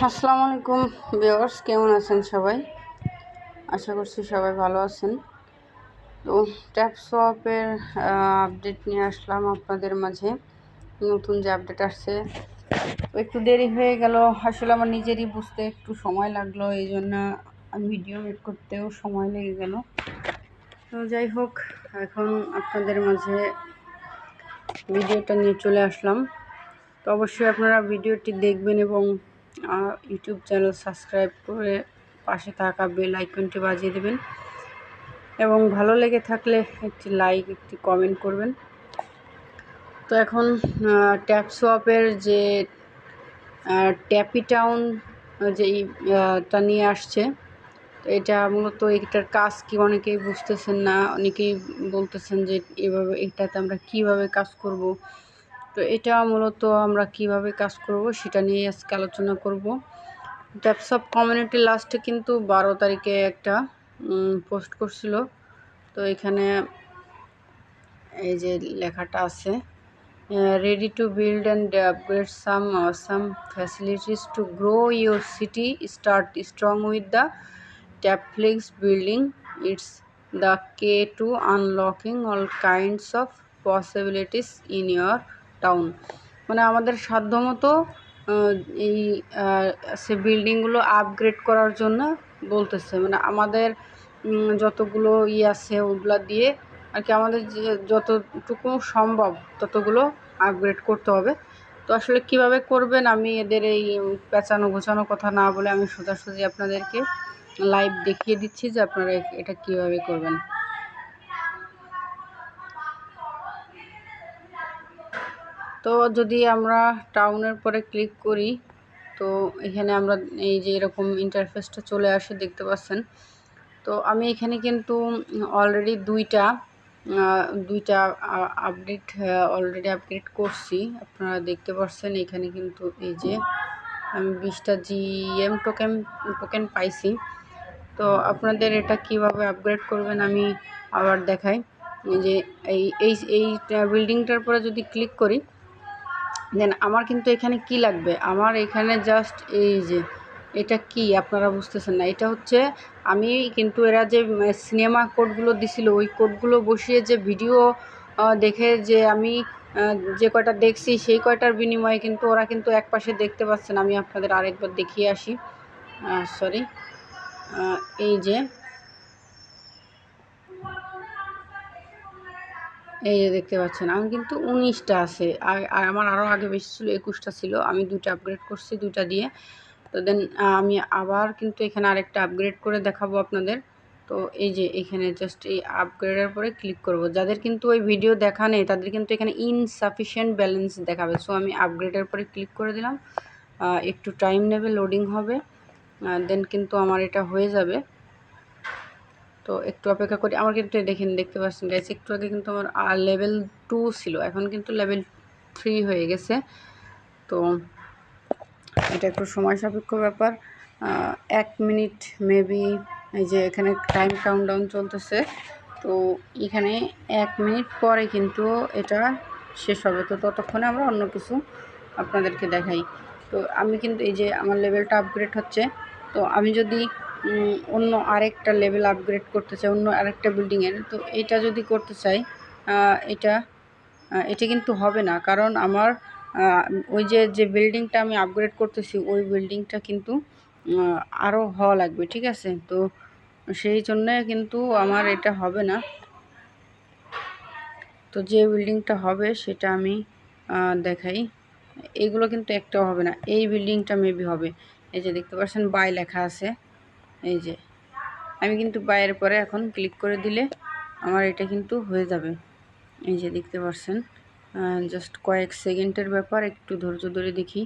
আসসালামু আলাইকুম ভিউয়ার্স, কেমন আছেন সবাই? আশা করছি সবাই ভালো আছেন। তো ট্যাপ সোয়াপের আপডেট নিয়ে আসলাম আপনাদের মাঝে। নতুন যে আপডেট আসছে, একটু দেরি হয়ে গেল। আসলে আমার নিজেরই বুঝতে একটু সময় লাগলো, এই জন্য ভিডিও মেক করতেও সময় লেগে গেল। তো যাই হোক, এখন আপনাদের মাঝে ভিডিওটা নিয়ে চলে আসলাম। তো অবশ্যই আপনারা ভিডিওটি দেখবেন এবং ইউটিউব চ্যানেল সাবস্ক্রাইব করে পাশে থাকা বেল আইকনটি বাজিয়ে দেবেন এবং ভালো লেগে থাকলে একটি লাইক, একটি কমেন্ট করবেন। তো এখন ট্যাপ সোয়াপের যে ট্যাপি টাউন যেই টা নিয়ে আসছে, তো এটা মূলত এটার কাজ কি অনেকেই বুঝতেছেন না, অনেকেই বলতেছেন যে এভাবে এটাতে আমরা কিভাবে কাজ করব। তো এটা মূলত আমরা কিভাবে কাজ করব সেটা নিয়ে আজকে আলোচনা করব। ট্যাপসপ কমিউনিটি লাস্টে কিন্তু 12 তারিখে একটা পোস্ট করছিল। তো এখানে এই যে লেখাটা আছে, ready to build and upgrade some facilities to grow your city, start strong with the Tapflix building it's the key to unlocking all kinds of possibilities in your town. মানে আমাদের সাধ্যমতো এই সে বিল্ডিংগুলো আপগ্রেড করার জন্য বলতেছে। মানে আমাদের যতগুলো আছে ওগুলা দিয়ে আর কি আমাদের যতটুকু সম্ভব ততগুলো আপগ্রেড করতে হবে। তো আসলে কিভাবে করবেন, আমি এদের এই পেঁচানো গোছানো কথা না বলে আমি সোজাসুজি আপনাদেরকে লাইভ দেখিয়ে দিচ্ছি যে আপনারা এটা কিভাবে করবেন। তো যদি আমরা টাউনের পরে ক্লিক করি, তো এখানে আমরা এই যে এরকম ইন্টারফেসটা চলে আসে, দেখতে পাচ্ছেন। তো আমি এখানে কিন্তু অলরেডি দুইটা আপডেট আপগ্রেড করছি, আপনারা দেখতে পাচ্ছেন। এখানে কিন্তু এই যে আমি 20টা জিএম টোকেন পাইছি। তো আপনাদের এটা কিভাবে আপগ্রেড করবেন আমি আবার দেখাই। যে এই বিল্ডিংটার পরে যদি ক্লিক করি, দেন আমার কিন্তু এখানে কি লাগবে, আমার এখানে জাস্ট এই যে এটা কি আপনারা বুঝতেছেন না, এটা হচ্ছে আমি কিন্তু এরা যে সিনেমা কোডগুলো দিছিল ওই কোডগুলো বসিয়ে যে ভিডিও দেখে যে আমি যে কয়টা দেখছি সেই কয়টার বিনিময়ে কিন্তু ওরা কিন্তু এক পাশে দেখতে পাচ্ছেন। আমি আপনাদের আরেকবার দেখিয়ে আসি। সরি, এই যে দেখতে পাচ্ছেন আমি কিন্তু 19টা আছে, আর আমার আরও আগে বেশি ছিল, 21টা ছিল। আমি 2টা আপগ্রেড করছি, 2টা দিয়ে। তো দেন আমি আবার কিন্তু এখানে আরেকটা আপগ্রেড করে দেখাবো আপনাদের। তো এই যে এখানে জাস্ট এই আপগ্রেডের পরে ক্লিক করব। যাদের কিন্তু ওই ভিডিও দেখা নেই তাদের কিন্তু এখানে ইনসাফিশিয়েন্ট ব্যালেন্স দেখাবে। সো আমি আপগ্রেডের পরে ক্লিক করে দিলাম। একটু টাইম নেবে, লোডিং হবে, দেন কিন্তু আমার এটা হয়ে যাবে। তো একটু অপেক্ষা করি। আমার কিন্তু দেখতে পাচ্ছেন গাইস, একটু আগে কিন্তু আমার লেভেল 2 ছিল, এখন কিন্তু লেভেল 3 হয়ে গেছে। তো এটা একটু সময় সাপেক্ষ ব্যাপার। 1 মিনিট মেবি, এই যে এখানে টাইম কাউন্টডাউন চলতেছে। তো এখানে 1 মিনিট পরে কিন্তু এটা শেষ হবে। তো ততক্ষণে আমরা অন্য কিছু আপনাদেরকে দেখাই। তো আমি কিন্তু এই যে আমার লেভেলটা আপগ্রেড হচ্ছে। তো আমি যদি অন্য আরেকটা লেভেল আপগ্রেড করতে চাই, অন্য আরেকটা বিল্ডিংয়ের, তো এটা যদি করতে চাই, এটা কিন্তু হবে না, কারণ আমার ওই যে বিল্ডিংটা আমি আপগ্রেড করতেছি ওই বিল্ডিংটা কিন্তু আরও হওয়া লাগবে, ঠিক আছে? তো সেই জন্যে কিন্তু আমার এটা হবে না। তো যে বিল্ডিংটা হবে সেটা আমি দেখাই। এইগুলো কিন্তু একটাও হবে না, এই বিল্ডিংটা মেবি হবে। এই যে দেখতে পাচ্ছেন বাই লেখা আছে, এই যে আমি কিন্তু বাইয়ের পরে এখন ক্লিক করে দিলে আমার এটা কিন্তু হয়ে যাবে। এই যে দেখতে পাচ্ছেন, জাস্ট কয়েক সেকেন্ডের ব্যাপার, একটু ধৈর্য ধরে দেখি।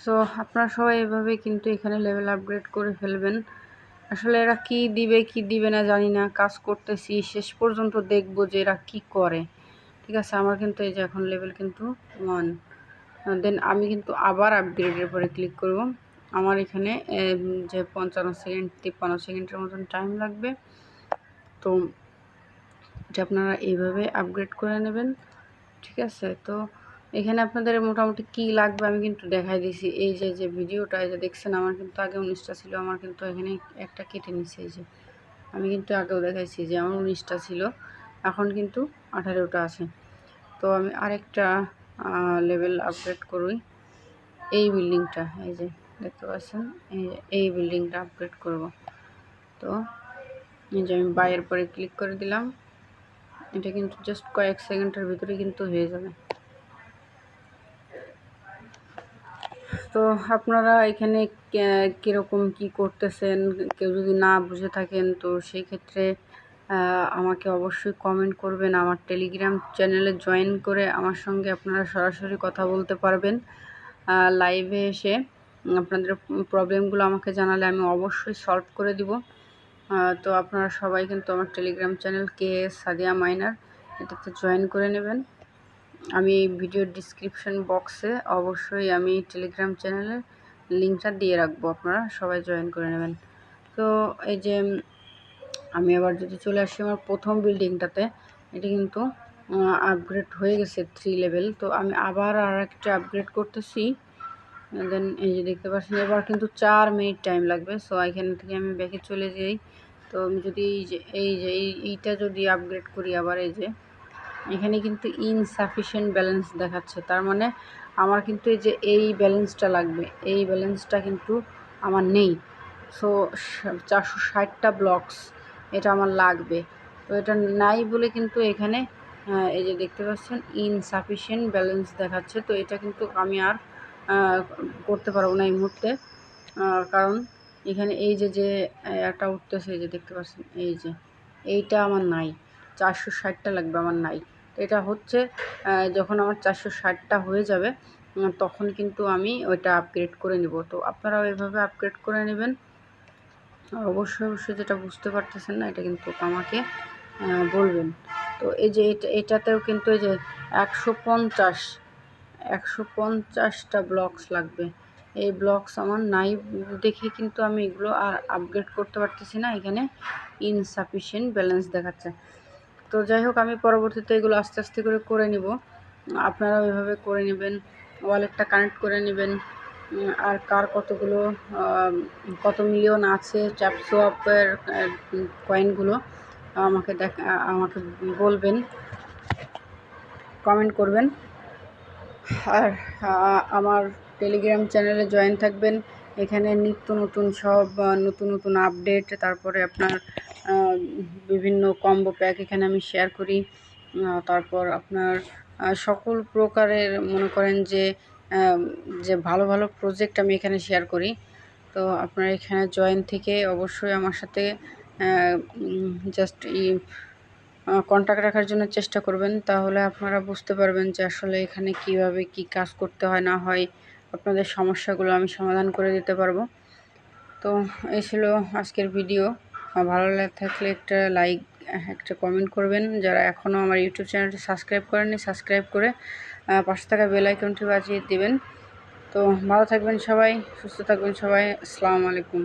তো আপনারা সবাই এভাবে কিন্তু এখানে লেভেল আপগ্রেড করে ফেলবেন। আসলে এরা কি দিবে কি দিবে না জানি না, কাজ করতেছি, শেষ পর্যন্ত দেখব যে এরা কি করে, ঠিক আছে? আমার কিন্তু এই যে এখন লেভেল কিন্তু 1। দেন আমি কিন্তু আবার আপগ্রেডের পরে ক্লিক করব। আমার এখানে যে 55 সেকেন্ড 53 সেকেন্ডের মতন টাইম লাগবে। তো এটা আপনারা এইভাবে আপগ্রেড করে নেবেন, ঠিক আছে? তো এখানে আপনাদের মোটামুটি কি লাগবে আমি কিন্তু দেখাই দিছি। এই যে ভিডিওটা এই যে দেখছেন, আমার কিন্তু আগে 19টা ছিল, আমার কিন্তু এখানে একটা কেটে নিচ্ছে। এই যে আমি কিন্তু আগেও দেখাইছি যে আমার 19টা ছিল, এখন কিন্তু 18টা আছে। তো আমি আরেকটা লেভেল আপগ্রেড করি। এই বিল্ডিংটা এই যে দেখতে পাচ্ছেন, এই বিল্ডিংটা আপগ্রেড করব। তো এই যে আমি বাইয়ের পরে ক্লিক করে দিলাম। এটা কিন্তু জাস্ট কয়েক সেকেন্ডের ভিতরে কিন্তু হয়ে যাবে। তো আপনারা এখানে কীরকম কি করতেছেন, কেউ যদি না বুঝে থাকেন তো সেই ক্ষেত্রে আমাকে অবশ্যই কমেন্ট করবেন। আমার টেলিগ্রাম চ্যানেলে জয়েন করে আমার সঙ্গে আপনারা সরাসরি কথা বলতে পারবেন। লাইভে এসে আপনাদের প্রবলেমগুলো আমাকে জানালে আমি অবশ্যই সলভ করে দিব। তো আপনারা সবাই কিন্তু আমার Telegram channel KS Sadia minor এটাতে জয়েন করে নেবেন। আমি ভিডিওর ডিসক্রিপশন বক্সে অবশ্যই আমি টেলিগ্রাম চ্যানেলের লিঙ্কটা দিয়ে রাখবো, আপনারা সবাই জয়েন করে নেবেন। তো এই যে আমি আবার যদি চলে আসি আমার প্রথম বিল্ডিংটাতে, এটি কিন্তু আপগ্রেড হয়ে গেছে 3 লেভেল। তো আমি আবার আর একটা আপগ্রেড করতেছি। দেন এই যে দেখতে পাচ্ছেন এবার কিন্তু 4 মিনিট টাইম লাগবে। সো এখান থেকে আমি ব্যাকে চলে যাই। তো আমি যদি এইটা যদি আপগ্রেড করি আবার, এই যে এখানে কিন্তু ইনসাফিশিয়েন্ট ব্যালেন্স দেখাচ্ছে, তার মানে আমার কিন্তু এই যে এই ব্যালেন্সটা লাগবে, এই ব্যালেন্সটা কিন্তু আমার নেই। সো 460টা ব্লকস এটা আমার লাগবে। তো এটা নাই বলে কিন্তু এখানে এই যে দেখতে পাচ্ছেন ইনসাফিশিয়েন্ট ব্যালেন্স দেখাচ্ছে। তো এটা কিন্তু আমি আর করতে পারবো না এই মুহূর্তে, কারণ এখানে এই যে একটা উঠতেছে, এই যে দেখতে পাচ্ছেন এই যে এইটা আমার নাই, 460টা লাগবে, আমার নাই। তো এটা হচ্ছে যখন আমার 460টা হয়ে যাবে তখন কিন্তু আমি ওইটা আপগ্রেড করে নিব। তো আপনারাও এভাবে আপগ্রেড করে নেবেন। অবশ্যই যেটা বুঝতে পারতেছেন না এটা কিন্তু আমাকে বলবেন। তো এই যে এটাতেও কিন্তু এই যে 150টা ব্লকস লাগবে। এই ব্লকস আমার নাই দেখে কিন্তু আমি এগুলো আর আপগ্রেড করতে পারতেছি না, এখানে ইনসাফিশিয়েন্ট ব্যালেন্স দেখাচ্ছে। তো যাই হোক, আমি পরবর্তীতে এগুলো আস্তে আস্তে করে নিব। আপনারাও এভাবে করে নেবেন, ওয়ালেটটা কানেক্ট করে নেবেন। আর কার কত মিলিয়ন আছে ট্যাপসোয়াপের কয়েনগুলো আমাকে বলবেন, কমেন্ট করবেন। আর আমার টেলিগ্রাম চ্যানেলে জয়েন থাকবেন। এখানে নিত্য নতুন সব নতুন আপডেট, তারপরে আপনার বিভিন্ন কম্বো প্যাক এখানে আমি শেয়ার করি। তারপর আপনার সকল প্রকারের মনে করেন যে ভালো প্রজেক্ট আমি এখানে শেয়ার করি। তো আপনারা এখানে জয়েন থেকে অবশ্যই আমার সাথে জাস্ট কন্ট্যাক্ট রাখার জন্য চেষ্টা করবেন, তাহলে আপনারা বুঝতে পারবেন যে আসলে এখানে কিভাবে কি কাজ করতে হয় না হয়, আপনাদের সমস্যাগুলো আমি সমাধান করে দিতে পারবো। তো এই ছিল আজকের ভিডিও। ভালো থাকলে একটা লাইক, একটা কমেন্ট করবেন। যারা এখনও আমার ইউটিউব চ্যানেলটি সাবস্ক্রাইব করেননি, সাবস্ক্রাইব করে পাশে থাকা বেল আইকনটি বাজিয়ে দিবেন। তো ভালো থাকবেন সবাই, সুস্থ থাকবেন সবাই। আসসালামু আলাইকুম।